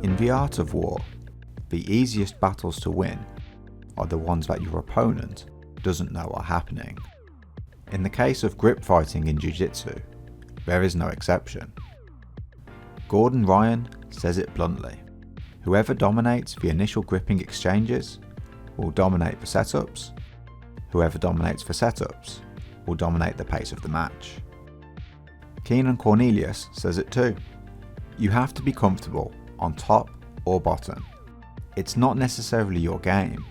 In the art of war, the easiest battles to win are the ones that your opponent doesn't know are happening. In the case of grip fighting in Jiu-Jitsu, there is no exception. Gordon Ryan says it bluntly: whoever dominates the initial gripping exchanges will dominate the setups, whoever dominates the setups will dominate the pace of the match. Keenan Cornelius says it too: you have to be comfortable on top or bottom. It's not necessarily your game,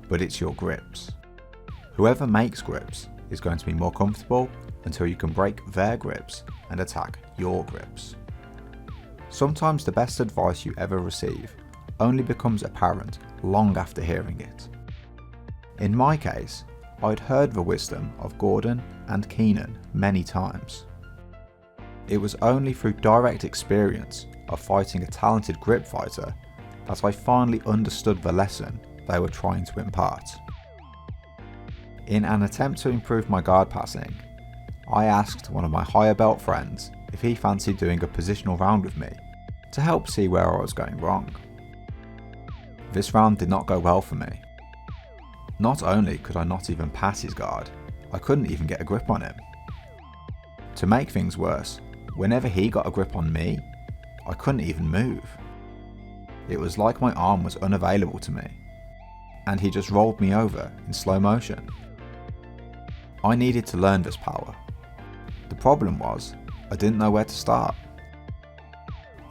but it's your grips. Whoever makes grips is going to be more comfortable until you can break their grips and attack your grips. Sometimes the best advice you ever receive only becomes apparent long after hearing it. In my case, I'd heard the wisdom of Gordon and Keenan many times. It was only through direct experience of fighting a talented grip fighter that I finally understood the lesson they were trying to impart. In an attempt to improve my guard passing, I asked one of my higher belt friends if he fancied doing a positional round with me to help see where I was going wrong. This round did not go well for me. Not only could I not even pass his guard, I couldn't even get a grip on him. To make things worse, whenever he got a grip on me, I couldn't even move. It was like my arm was unavailable to me, and he just rolled me over in slow motion. I needed to learn this power. The problem was, I didn't know where to start.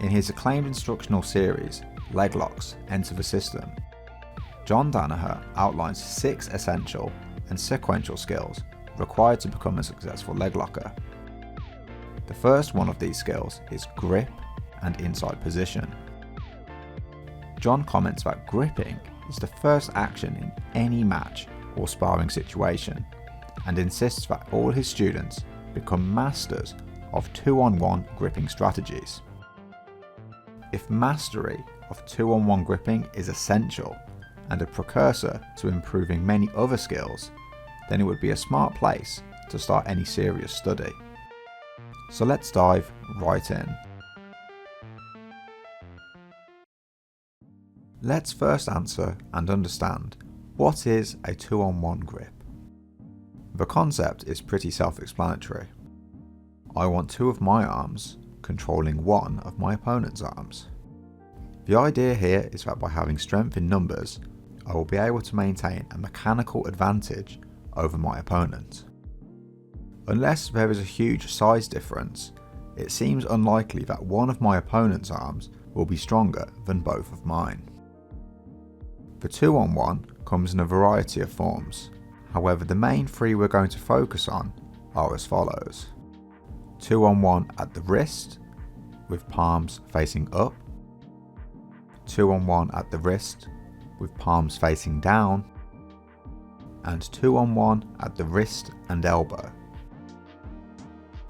In his acclaimed instructional series, Leg Locks Enter the System, John Danaher outlines 6 essential and sequential skills required to become a successful leg locker. The first one of these skills is grip and inside position. John comments that gripping is the first action in any match or sparring situation, and insists that all his students become masters of 2-on-1 gripping strategies. If mastery of 2-on-1 gripping is essential and a precursor to improving many other skills, then it would be a smart place to start any serious study. So let's dive right in. Let's first answer and understand what is a 2-on-1 grip. The concept is pretty self-explanatory. I want 2 of my arms controlling 1 of my opponent's arms. The idea here is that by having strength in numbers, I will be able to maintain a mechanical advantage over my opponent. Unless there is a huge size difference, it seems unlikely that one of my opponent's arms will be stronger than both of mine. The 2-on-1 comes in a variety of forms. However, the main 3 we're going to focus on are as follows: 2-on-1 at the wrist, with palms facing up; 2-on-1 at the wrist, with palms facing down; and 2-on-1 at the wrist and elbow.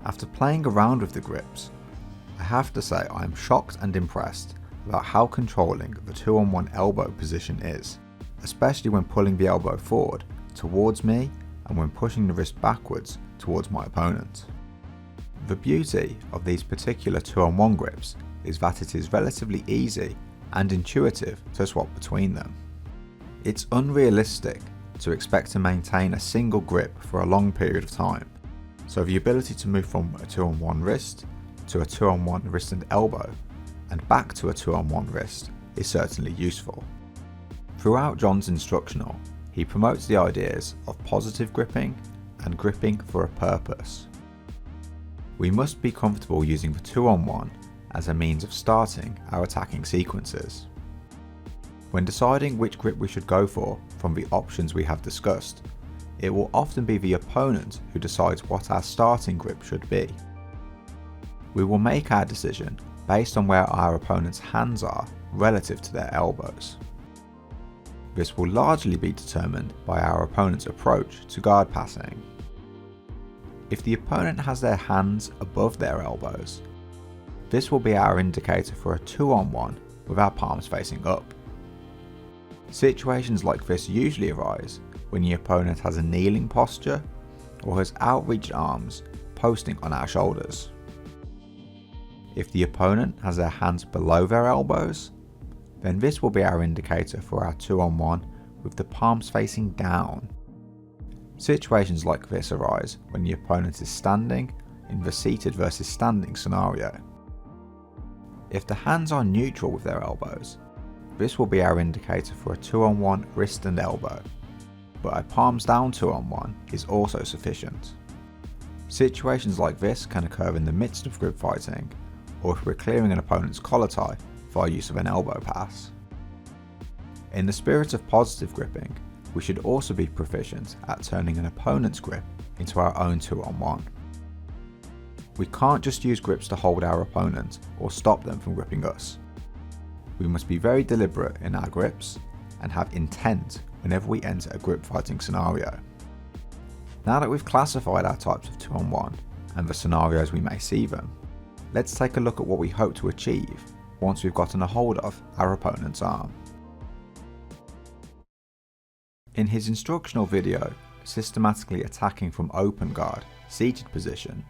After playing around with the grips, I have to say I am shocked and impressed about how controlling the 2-on-1 elbow position is, especially when pulling the elbow forward towards me and when pushing the wrist backwards towards my opponent. The beauty of these particular 2-on-1 grips is that it is relatively easy and intuitive to swap between them. It's unrealistic to expect to maintain a single grip for a long period of time, so the ability to move from a 2-on-1 wrist to a 2-on-1 wrist and elbow and back to a 2-on-1 wrist is certainly useful. Throughout John's instructional, he promotes the ideas of positive gripping and gripping for a purpose. We must be comfortable using the 2-on-1 as a means of starting our attacking sequences. When deciding which grip we should go for from the options we have discussed, it will often be the opponent who decides what our starting grip should be. We will make our decision based on where our opponent's hands are relative to their elbows. This will largely be determined by our opponent's approach to guard passing. If the opponent has their hands above their elbows, this will be our indicator for a 2-on-1 with our palms facing up. Situations like this usually arise when the opponent has a kneeling posture or has outreached arms posting on our shoulders. If the opponent has their hands below their elbows, then this will be our indicator for our 2-on-1 with the palms facing down. Situations like this arise when the opponent is standing in the seated versus standing scenario. If the hands are neutral with their elbows, this will be our indicator for a 2-on-1 wrist and elbow, but a palms down 2-on-1 is also sufficient. Situations like this can occur in the midst of grip fighting, or if we're clearing an opponent's collar tie via use of an elbow pass. In the spirit of positive gripping, we should also be proficient at turning an opponent's grip into our own 2-on-1. We can't just use grips to hold our opponent or stop them from gripping us. We must be very deliberate in our grips and have intent whenever we enter a grip fighting scenario. Now that we've classified our types of 2-on-1 and the scenarios we may see them, let's take a look at what we hope to achieve once we've gotten a hold of our opponent's arm. In his instructional video, Systematically Attacking from Open Guard, Seated Position,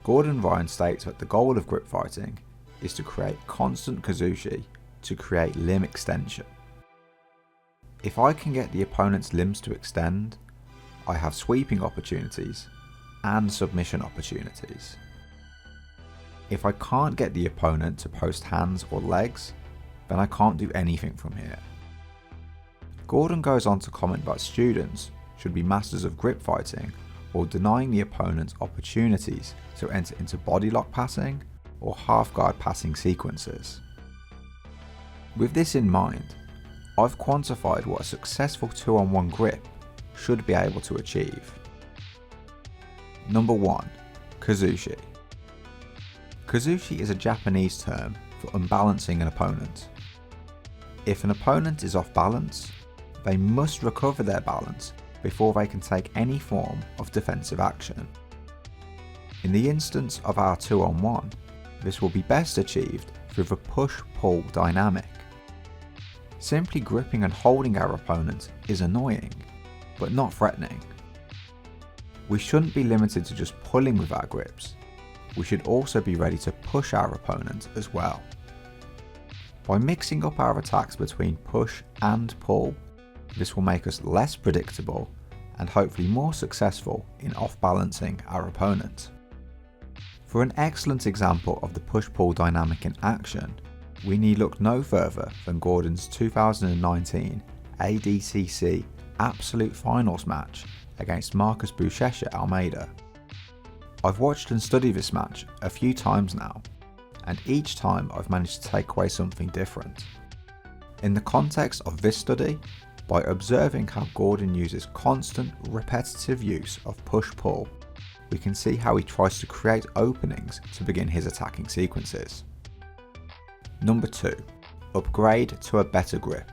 Gordon Ryan states that the goal of grip fighting is to create constant Kuzushi to create limb extension. If I can get the opponent's limbs to extend, I have sweeping opportunities and submission opportunities. If I can't get the opponent to post hands or legs, then I can't do anything from here. Gordon goes on to comment that students should be masters of grip fighting or denying the opponent opportunities to enter into body lock passing or half guard passing sequences. With this in mind, I've quantified what a successful 2-on-1 grip should be able to achieve. Number 1. Kuzushi. Kuzushi is a Japanese term for unbalancing an opponent. If an opponent is off balance, they must recover their balance before they can take any form of defensive action. In the instance of our 2-on-1, this will be best achieved through the push-pull dynamic. Simply gripping and holding our opponent is annoying, but not threatening. We shouldn't be limited to just pulling with our grips, we should also be ready to push our opponent as well. By mixing up our attacks between push and pull, this will make us less predictable and hopefully more successful in off-balancing our opponent. For an excellent example of the push-pull dynamic in action, we need look no further than Gordon's 2019 ADCC Absolute Finals match against Marcus Buchecha Almeida. I've watched and studied this match a few times now, and each time I've managed to take away something different. In the context of this study, by observing how Gordon uses constant, repetitive use of push-pull, we can see how he tries to create openings to begin his attacking sequences. Number 2. Upgrade to a better grip.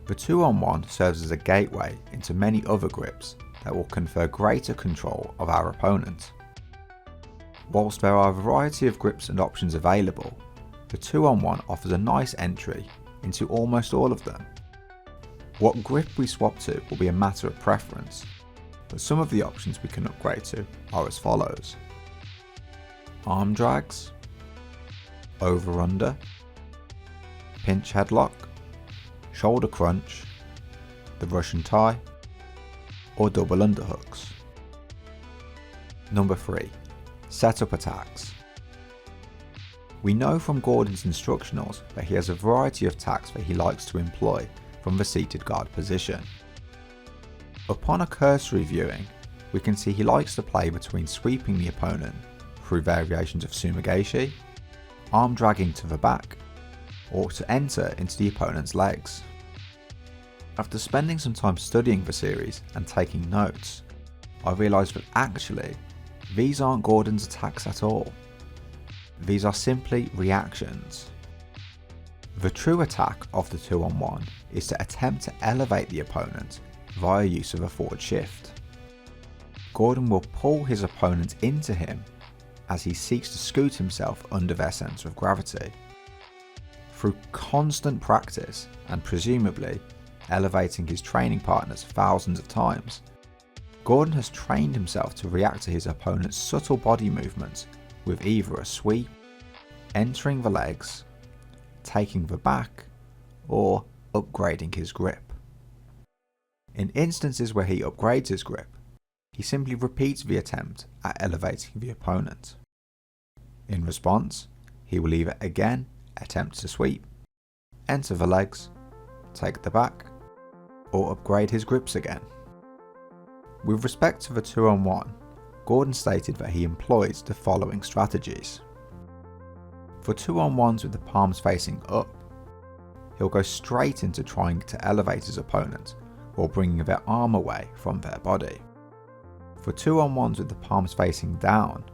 The 2-on-1 serves as a gateway into many other grips that will confer greater control of our opponent. Whilst there are a variety of grips and options available, the 2-on-1 offers a nice entry into almost all of them. What grip we swap to will be a matter of preference, but some of the options we can upgrade to are as follows: arm drags, over-under, pinch headlock, shoulder crunch, the Russian tie, or double underhooks. Number 3. Setup attacks. We know from Gordon's instructionals that he has a variety of attacks that he likes to employ from the seated guard position. Upon a cursory viewing, we can see he likes to play between sweeping the opponent through variations of sumigaeshi, arm dragging to the back, or to enter into the opponent's legs. After spending some time studying the series and taking notes, I realised that actually, these aren't Gordon's attacks at all. These are simply reactions. The true attack of the 2-on-1 is to attempt to elevate the opponent via use of a forward shift. Gordon will pull his opponent into him as he seeks to scoot himself under their centre of gravity. Through constant practice and presumably elevating his training partners thousands of times, Gordon has trained himself to react to his opponent's subtle body movements with either a sweep, entering the legs, taking the back or upgrading his grip. In instances where he upgrades his grip, he simply repeats the attempt at elevating the opponent. In response, he will either again attempt to sweep, enter the legs, take the back, or upgrade his grips again. With respect to the 2-on-1, Gordon stated that he employs the following strategies. For 2-on-1s with the palms facing up, he'll go straight into trying to elevate his opponent while bringing their arm away from their body. For 2-on-1s with the palms facing down,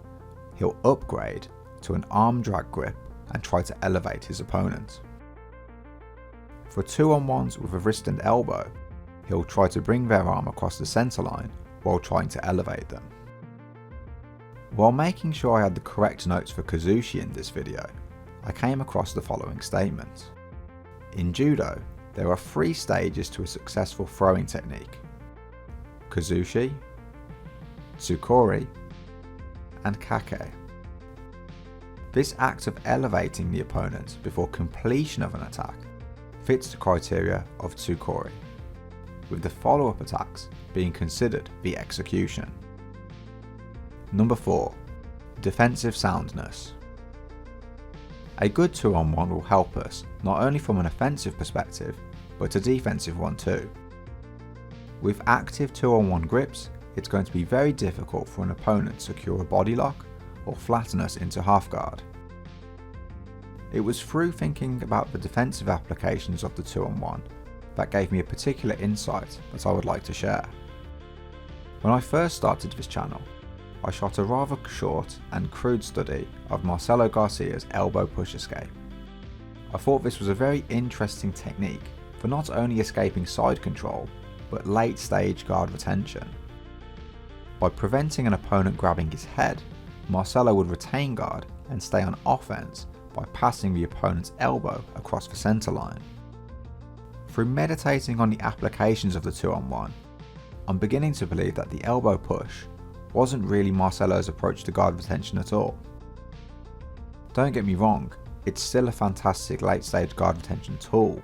he'll upgrade to an arm drag grip and try to elevate his opponent. For 2-on-1s with a wrist and elbow, he'll try to bring their arm across the centre line while trying to elevate them. While making sure I had the correct notes for Kuzushi in this video, I came across the following statement. In Judo, there are 3 stages to a successful throwing technique: Kuzushi, Tsukori, and Kake. This act of elevating the opponent before completion of an attack fits the criteria of Tsukori, with the follow-up attacks being considered the execution. Number 4. Defensive soundness. A good 2-on-1 will help us not only from an offensive perspective, but a defensive one too. With active 2-on-1 grips, it's going to be very difficult for an opponent to secure a body lock or flatten us into half guard. It was through thinking about the defensive applications of the 2-on-1 that gave me a particular insight that I would like to share. When I first started this channel, I shot a rather short and crude study of Marcelo Garcia's elbow push escape. I thought this was a very interesting technique for not only escaping side control, but late stage guard retention. By preventing an opponent grabbing his head, Marcelo would retain guard and stay on offense by passing the opponent's elbow across the centre line. Through meditating on the applications of the 2-on-1, I'm beginning to believe that the elbow push wasn't really Marcelo's approach to guard retention at all. Don't get me wrong, it's still a fantastic late stage guard retention tool.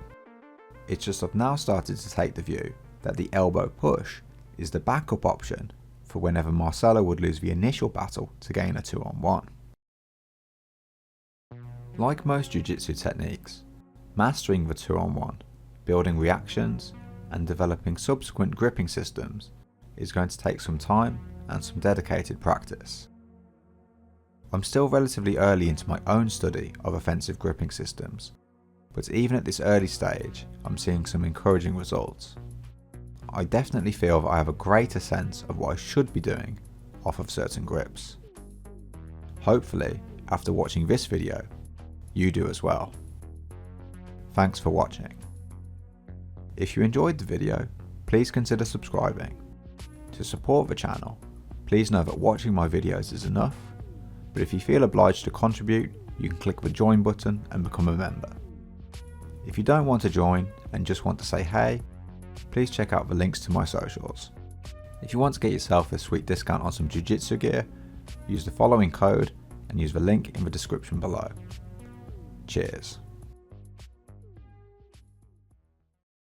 It's just I've now started to take the view that the elbow push is the backup option for whenever Marcelo would lose the initial battle to gain a 2-on-1. Like most jiu-jitsu techniques, mastering the 2-on-1, building reactions, and developing subsequent gripping systems is going to take some time and some dedicated practice. I'm still relatively early into my own study of offensive gripping systems, but even at this early stage, I'm seeing some encouraging results. I definitely feel that I have a greater sense of what I should be doing off of certain grips. Hopefully, after watching this video, you do as well. Thanks for watching. If you enjoyed the video, please consider subscribing. To support the channel, please know that watching my videos is enough, but if you feel obliged to contribute, you can click the join button and become a member. If you don't want to join and just want to say hey, please check out the links to my socials. If you want to get yourself a sweet discount on some jiu-jitsu gear, use the following code and use the link in the description below. Cheers.